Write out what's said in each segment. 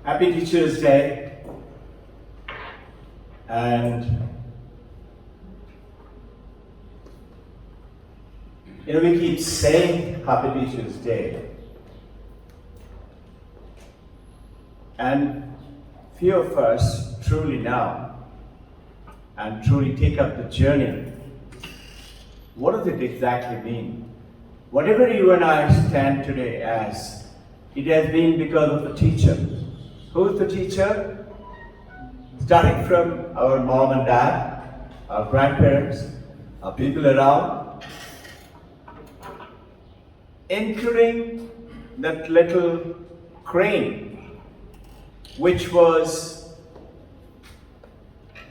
Happy Teachers Day. And we keep saying Happy Teachers Day. And few of us truly know and truly take up the journey. What does it exactly mean? Whatever you and I stand today as, it has been because of the teacher. Who's the teacher? Starting from our mom and dad, our grandparents, our people around, including that little crane, which was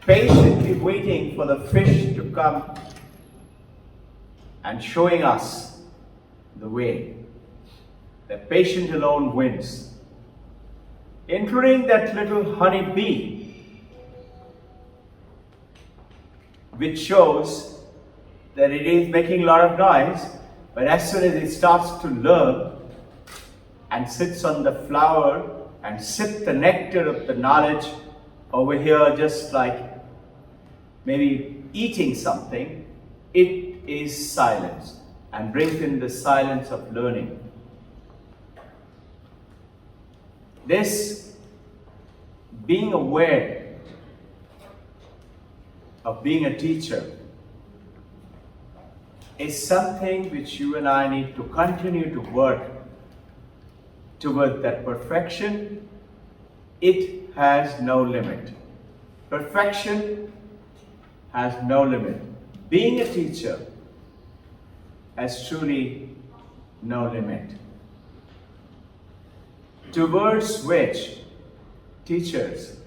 patiently waiting for the fish to come and showing us the way. The patient alone wins. Including that little honey bee, which shows that it is making a lot of noise, but as soon as it starts to learn and sits on the flower and sips the nectar of the knowledge over here, just like maybe eating something, it is silence and brings in the silence of learning. This being aware of being a teacher is something which you and I need to continue to work toward that perfection. It has no limit. Perfection has no limit. Being a teacher has truly no limit. Towards which teachers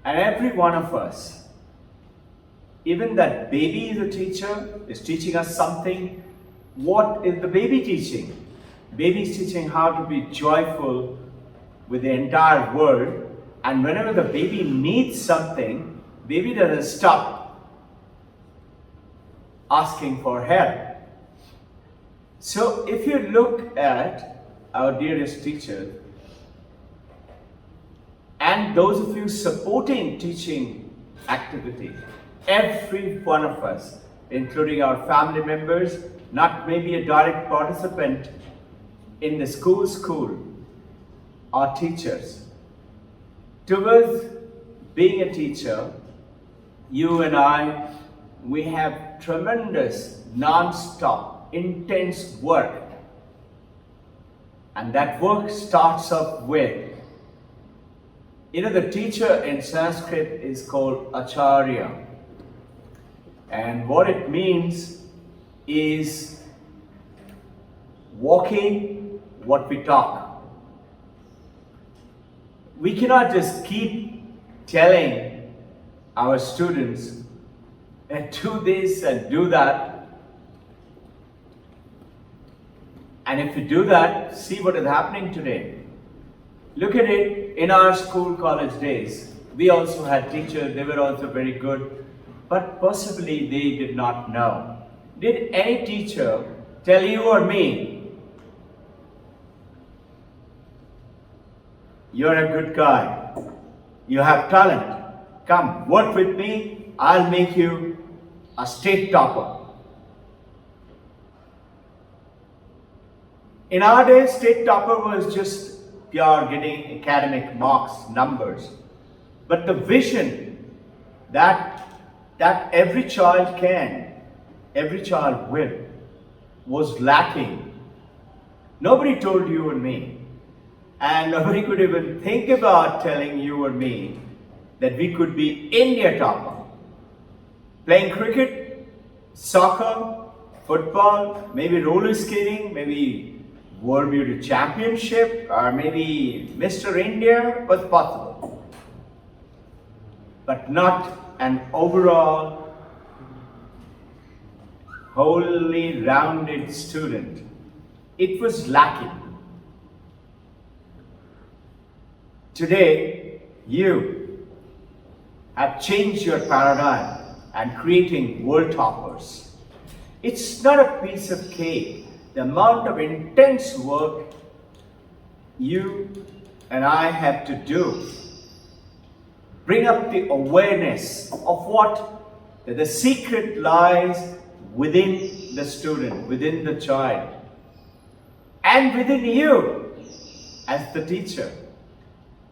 and every one of us, even that baby is a teacher, is teaching us something. What is the baby teaching? Baby is teaching how to be joyful with the entire world, and whenever the baby needs something, baby doesn't stop asking for help. So if you look at our dearest teacher, and those of you supporting teaching activity, every one of us, including our family members, not maybe a direct participant in the school, are teachers. Towards being a teacher, you and I, we have tremendous, non-stop, intense work. And that work starts off with, the teacher in Sanskrit is called Acharya. And what it means is walking what we talk. We cannot just keep telling our students, do this and do that. And if you do that, see what is happening today. Look at it in our school, college days. We also had teachers, they were also very good, but possibly they did not know. Did any teacher tell you or me, you're a good guy, you have talent, come work with me, I'll make you a state topper? In our days, state topper was just pure getting academic marks, numbers. But the vision that every child can, every child will, was lacking. Nobody told you and me. And nobody could even think about telling you or me that we could be India topper. Playing cricket, soccer, football, maybe roller skating, maybe World Beauty Championship, or maybe Mr. India was possible. But not an overall, wholly rounded student. It was lacking. Today, you have changed your paradigm and creating world toppers. It's not a piece of cake. The amount of intense work you and I have to do. Bring up the awareness of what the secret lies within the student, within the child, and within you as the teacher.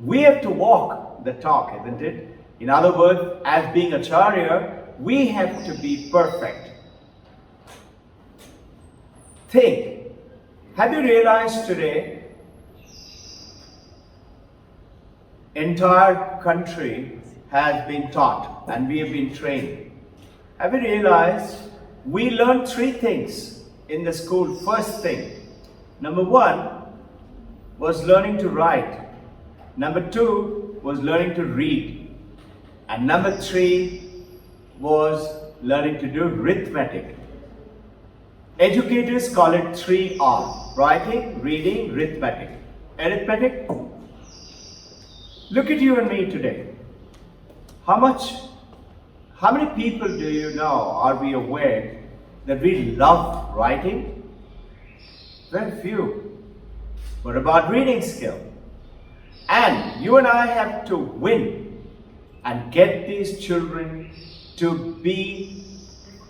We have to walk the talk, isn't it? In other words, as being Acharya, we have to be perfect. Think, have you realized today, entire country has been taught and we have been trained. Have you realized we learned 3 things in the school? First thing, number 1 was learning to write. Number 2 was learning to read. And number 3 was learning to do arithmetic. Educators call it 3R: writing, reading, arithmetic. Arithmetic? Look at you and me today. How many people do you know, are we aware that we love writing? Very few. What about reading skill? And you and I have to win and get these children to be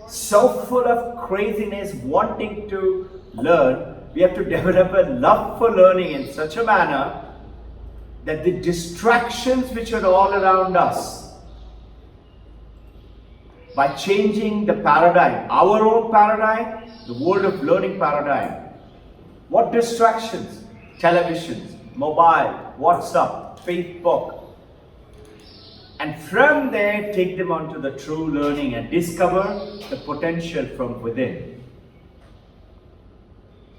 so full of craziness, wanting to learn. We have to develop a love for learning in such a manner that the distractions which are all around us, by changing the paradigm, our own paradigm, the world of learning paradigm. What distractions? Televisions, mobile, WhatsApp, Facebook. And from there, take them onto the true learning and discover the potential from within.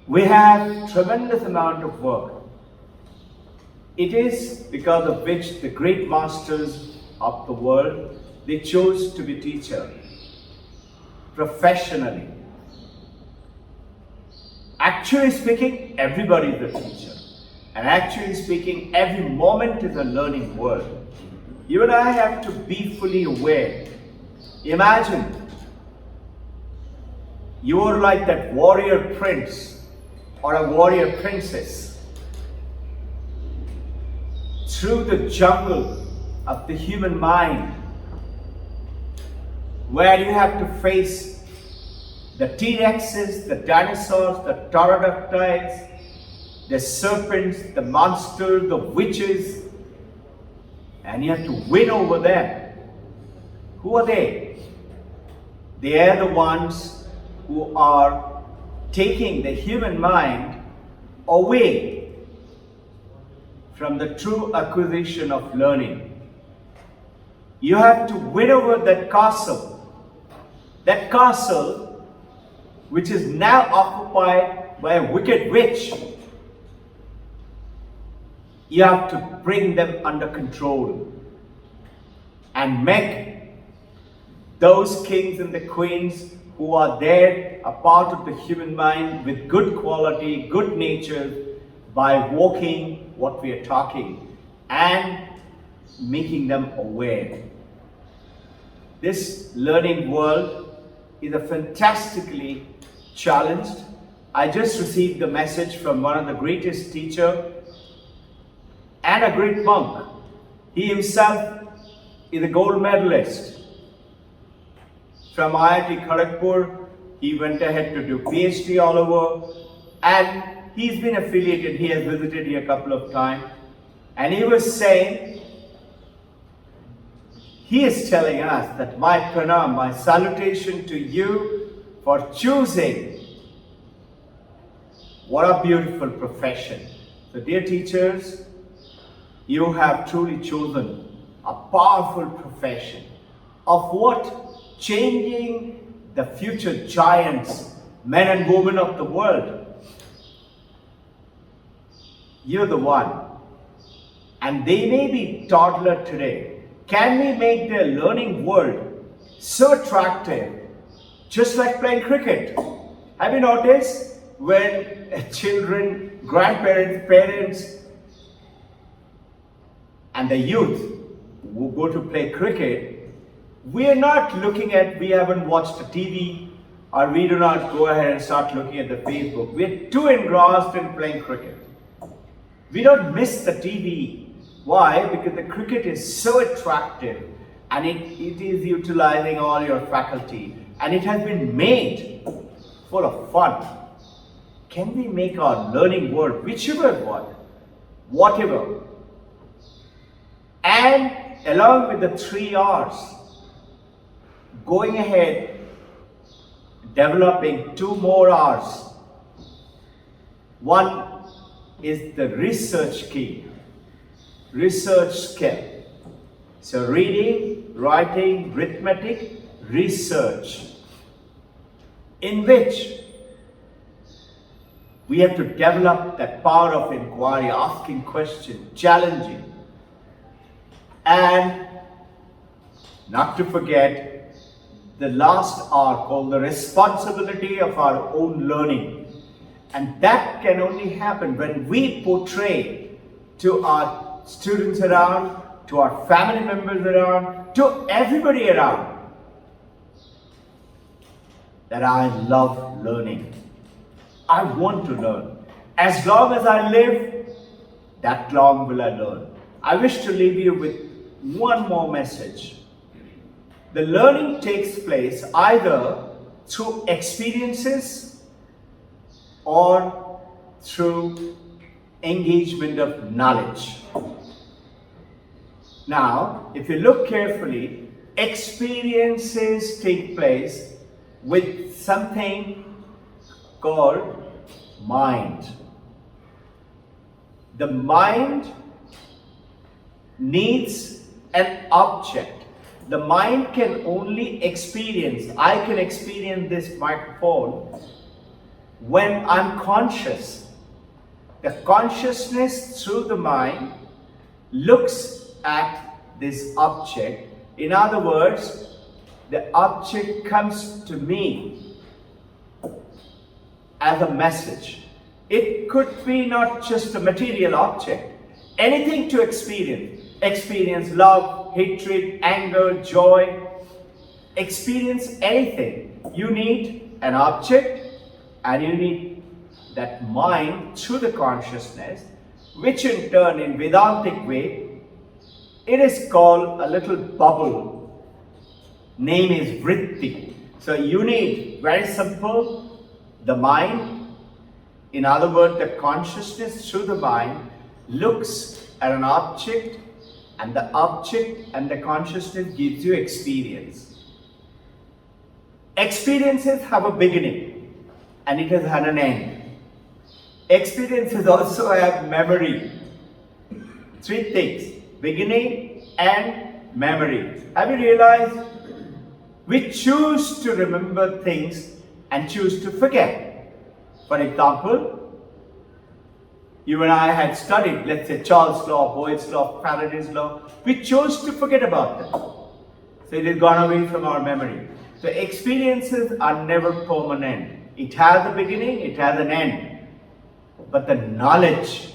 We have tremendous amount of work. It is because of which the great masters of the world, they chose to be teacher professionally. Actually speaking, everybody is a teacher. And actually speaking, every moment is a learning world. You and I have to be fully aware. Imagine you are like that warrior prince or a warrior princess through the jungle of the human mind, where you have to face the T-Rexes, the dinosaurs, the pterodactyls, the serpents, the monsters, the witches, and you have to win over them. Who are they? They are the ones who are taking the human mind away from the true acquisition of learning. You have to win over that castle which is now occupied by a wicked witch. You have to bring them under control and make those kings and the queens who are there a part of the human mind with good quality, good nature, by walking what we are talking and making them aware. This learning world is a fantastically challenged. I just received a message from one of the greatest teacher and a great monk. He himself is a gold medalist. From IIT Kharagpur, he went ahead to do PhD all over, and he's been affiliated. He has visited here a couple of times, and he was saying, he is telling us that my pranam, my salutation to you for choosing. What a beautiful profession. So dear teachers, you have truly chosen a powerful profession of what? Changing the future giants, men and women of the world. You're the one. And they may be toddler today. Can we make their learning world so attractive, just like playing cricket? Have you noticed when children, grandparents, parents, and the youth who go to play cricket, we are not looking at, we haven't watched the TV, or we do not go ahead and start looking at the Facebook. We're too engrossed in playing cricket. We don't miss the TV. Why? Because the cricket is so attractive and it is utilizing all your faculty and it has been made full of fun. Can we make our learning world, whichever one, whatever, and along with the 3 R's, going ahead, developing 2 more R's. One is the research key, research skill. So reading, writing, arithmetic, research, in which we have to develop that power of inquiry, asking questions, challenging. And not to forget the last R called the responsibility of our own learning. And that can only happen when we portray to our students around, to our family members around, to everybody around, that I love learning. I want to learn. As long as I live, that long will I learn. I wish to leave you with one more message. The learning takes place either through experiences or through engagement of knowledge. Now, if you look carefully, experiences take place with something called mind. The mind needs an object. The mind can only experience, I can experience this microphone when I'm conscious. The consciousness through the mind looks at this object. In other words, the object comes to me as a message. It could be not just a material object, anything to experience. Experience love, hatred, anger, joy. Experience anything. You need an object and you need that mind through the consciousness, which in turn, in Vedantic way, it is called a little bubble. Name is vritti. So you need, very simple, the mind. In other words, the consciousness through the mind looks at an object, and the object and the consciousness gives you experience. Experiences have a beginning and it has had an end. Experiences also have memory. 3 things: beginning, end, memory. Have you realized? We choose to remember things and choose to forget. For example, you and I had studied, let's say, Charles' law, Boyle's law, Faraday's law. We chose to forget about them. So it has gone away from our memory. So experiences are never permanent. It has a beginning, it has an end. But the knowledge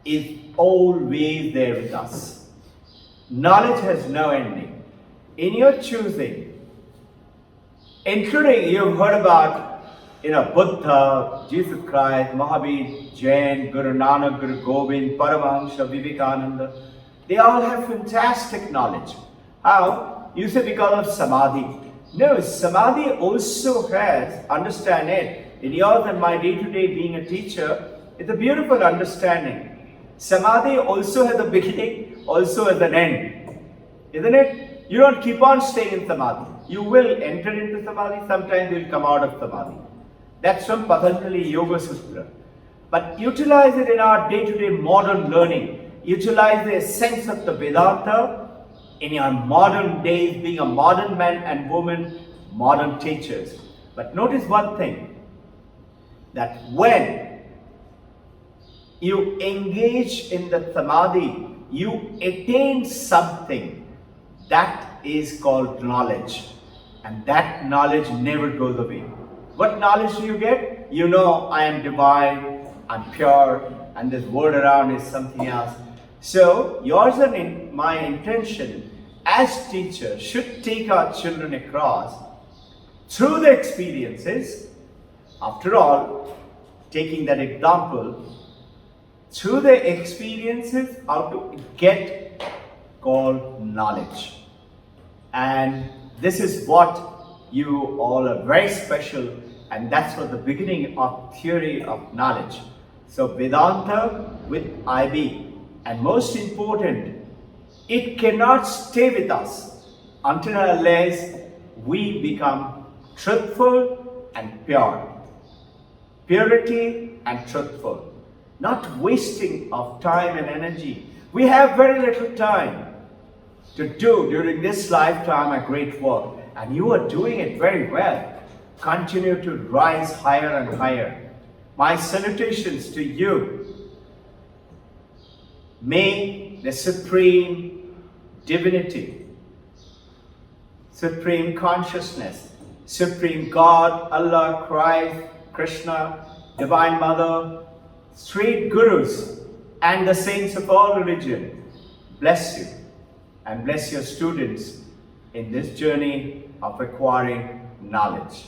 is always there with us. Knowledge has no ending. In your choosing, including, you've heard about Buddha, Jesus Christ, Mahavir, Jain, Guru Nanak, Guru Gobind, Paramahamsa, Vivekananda. They all have fantastic knowledge. How? You say because of Samadhi. No, Samadhi also has, understand it, in yours and my day-to-day being a teacher, it's a beautiful understanding. Samadhi also has a beginning, also has an end. Isn't it? You don't keep on staying in Samadhi. You will enter into Samadhi, sometimes you will come out of Samadhi. That's from Patanjali Yoga Sutra. But utilize it in our day-to-day modern learning. Utilize the essence of the Vedanta in your modern days, being a modern man and woman, modern teachers. But notice one thing, that when you engage in the Samadhi, you attain something that is called knowledge. And that knowledge never goes away. What knowledge do you get? You know, I am divine, I'm pure, and this world around is something else. So, yours and my intention as teachers should take our children across through the experiences. After all, taking that example, through their experiences how to get called knowledge. And this is what you all are very special, and that's what the beginning of theory of knowledge. So Vedanta with IB, and most important, it cannot stay with us until and unless we become truthful and pure. Purity and truthful, not wasting of time and energy. We have very little time to do during this lifetime a great work, and you are doing it very well. Continue to rise higher and higher. My salutations to you. May the Supreme Divinity, Supreme Consciousness, Supreme God, Allah, Christ, Krishna, Divine Mother, street gurus, and the saints of all religion bless you and bless your students in this journey of acquiring knowledge.